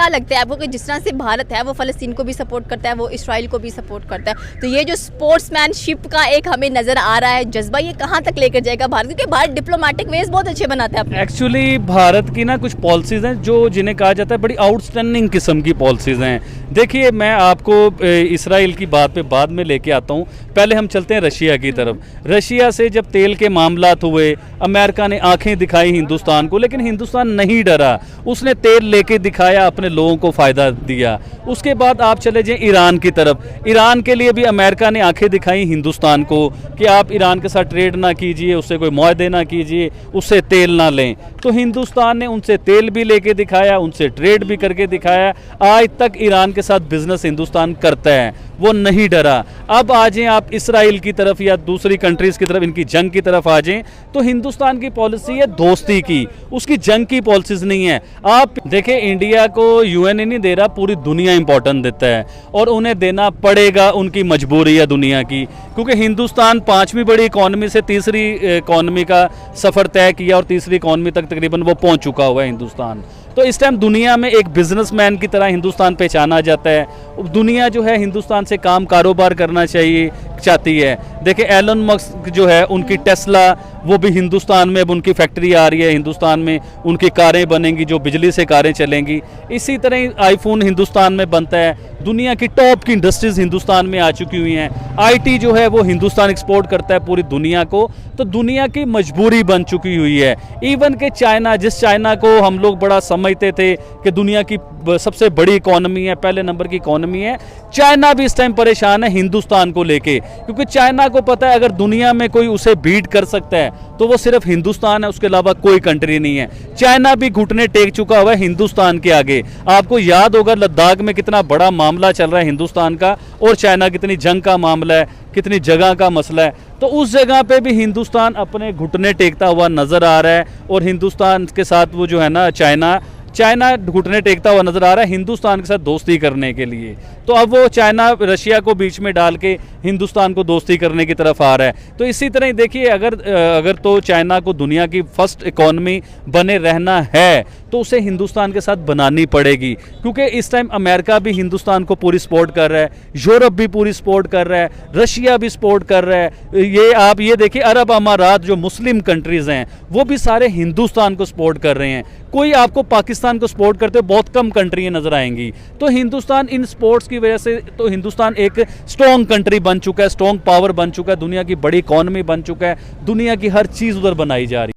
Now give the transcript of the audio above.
क्या लगता है आपको कि जिस तरह से भारत है वो फ़लस्तीन को भी सपोर्ट करता है, वो इसराइल को भी सपोर्ट करता है, तो ये जो स्पोर्ट्समैनशिप का एक हमें नज़र आ रहा है जज्बा, ये कहाँ तक लेकर जाएगा भारत? क्योंकि भारत डिप्लोमेटिक वेज बहुत अच्छे बनाता है अपने। एक्चुअली भारत की ना कुछ पॉलिसीज़ हैं जो जिन्हें कहा जाता है बड़ी आउटस्टैंडिंग किस्म की पॉलिसीज़ हैं। देखिए, मैं आपको इसराइल की बात पे बाद में लेके आता हूँ, पहले हम चलते हैं रशिया की तरफ। रशिया से जब तेल के मामलात हुए, अमेरिका ने आंखें दिखाई हिंदुस्तान को, लेकिन हिंदुस्तान नहीं डरा, उसने तेल लेके दिखाया, अपने लोगों को फ़ायदा दिया। उसके बाद आप चले जाएं ईरान की तरफ। ईरान के लिए भी अमेरिका ने आंखें दिखाई हिंदुस्तान को कि आप ईरान के साथ ट्रेड ना कीजिए, उससे कोई मुआहदे ना कीजिए, उससे तेल ना लें। तो हिंदुस्तान ने उनसे तेल भी लेके दिखाया, उनसे ट्रेड भी करके दिखाया। आज तक ईरान के साथ बिजनेस हिंदुस्तान करता है, वो नहीं डरा। अब आ जाएं आप इसराइल की तरफ या दूसरी कंट्रीज़ की तरफ, इनकी जंग की तरफ आ जाएं, तो हिंदुस्तान की पॉलिसी है दोस्ती की, उसकी जंग की पॉलिसीज़ नहीं है। आप देखें, इंडिया को यूएन ही नहीं दे रहा, पूरी दुनिया इंपॉर्टेंट देता है और उन्हें देना पड़ेगा, उनकी मजबूरी है दुनिया की। क्योंकि हिंदुस्तान 5वीं बड़ी इकॉनमी से तीसरी इकॉनमी का सफ़र तय किया और तीसरी इकॉनमी तक तकरीबन वो पहुंच चुका हुआ है हिंदुस्तान। तो इस टाइम दुनिया में एक बिजनेसमैन की तरह हिंदुस्तान पहचाना जाता है। दुनिया जो है हिंदुस्तान से काम कारोबार करना चाहती है। देखिए, एलन मस्क जो है, उनकी टेस्ला, वो भी हिंदुस्तान में, अब उनकी फैक्ट्री आ रही है हिंदुस्तान में, उनकी कारें बनेंगी जो बिजली से कारें चलेंगी। इसी तरह आईफोन हिंदुस्तान में बनता है। दुनिया की टॉप की इंडस्ट्रीज हिंदुस्तान में आ चुकी हुई हैं। आईटी जो है वो हिंदुस्तान एक्सपोर्ट करता है पूरी दुनिया को। तो दुनिया की मजबूरी बन चुकी हुई है। इवन के चाइना, जिस चाइना को हम लोग बड़ा समझते थे कि दुनिया की सबसे बड़ी इकॉनमी है, पहले नंबर की इकॉनमी है, चाइना भी इस टाइम परेशान है हिंदुस्तान को लेके। क्योंकि चाइना को पता है अगर दुनिया में कोई उसे बीट कर सकता है तो वो सिर्फ हिंदुस्तान है, उसके अलावा कोई कंट्री नहीं है। चाइना भी घुटने टेक चुका हुआ है हिंदुस्तान के आगे। आपको याद होगा लद्दाख में कितना बड़ा मामला चल रहा है हिंदुस्तान का और चाइना कितनी जंग का मामला है, कितनी जगह का मसला है। तो उस जगह पे भी हिंदुस्तान अपने घुटने टेकता हुआ नजर आ रहा है और हिंदुस्तान के साथ वो जो है ना, चाइना घुटने टेकता हुआ नजर आ रहा है हिंदुस्तान के साथ दोस्ती करने के लिए। तो अब वो चाइना रशिया को बीच में डाल के हिंदुस्तान को दोस्ती करने की तरफ आ रहा है। तो इसी तरह देखिए, अगर तो चाइना को दुनिया की फर्स्ट इकॉनमी बने रहना है तो उसे हिंदुस्तान के साथ बनानी पड़ेगी। क्योंकि इस टाइम अमेरिका भी हिंदुस्तान को पूरी सपोर्ट कर रहा है, यूरोप भी पूरी सपोर्ट कर रहा है, रशिया भी सपोर्ट कर रहा है। ये आप ये देखिए, अरब अमारात जो मुस्लिम कंट्रीज़ हैं वो भी सारे हिंदुस्तान को सपोर्ट कर रहे हैं। कोई आपको पाकिस्तान को सपोर्ट करते हुए बहुत कम कंट्रियाँ नजर आएंगी। तो हिंदुस्तान इन स्पोर्ट्स की वजह से, तो हिंदुस्तान एक स्ट्रॉन्ग कंट्री बन चुका है, स्ट्रॉन्ग पावर बन चुका है, दुनिया की बड़ी इकॉनमी बन चुका है, दुनिया की हर चीज़ उधर बनाई जा रही है।